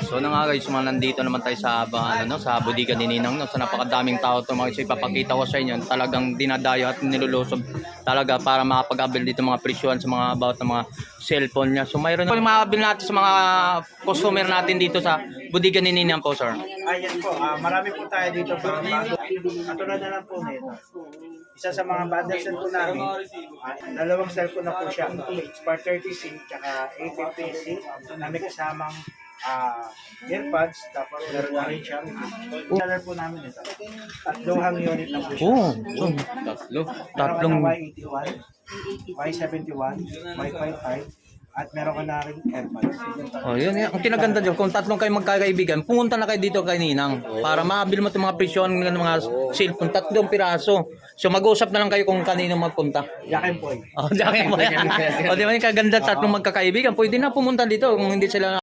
So na nga guys, mga nandito naman tayo sa sa bodega ni Ninang, no? Sa napakadaming tao to mga guys, ipapakita ko sa inyo, talagang dinadayo at nilulusob talaga para makapag-avail dito mga presyon sa mga about ng mga cellphone niya. So mayroon yung makakabil natin sa mga customer natin dito sa bodega ni Ninang po, sir. Ayan po, marami po tayo dito mga bago. Katulad na lang po nito. Isa sa mga bundle cellphone namin, dalawang cellphone na po siya. Spark 30C tsaka 850C na may kasamang earpads, tapos meron na rin siya. Color po namin ito. Tatlong unit na po siya. Tatlong. Meron ka na Y81, Y71, Y55, at meron ka na rin earpads. Oh, yun. Ang kinaganda dyan, kung tatlong kayo magkakaibigan, pumunta na kayo dito kay Ninang para maabil mo itong mga presyon ng mga cellphone, tatlong piraso. So mag-usap na lang kayo kung kanino magpunta. Yakin po eh. Oh, Jackie mo yan. O, di ba yung kaganda tatlong magkakaibigan, pwede na pumunta dito kung hindi sila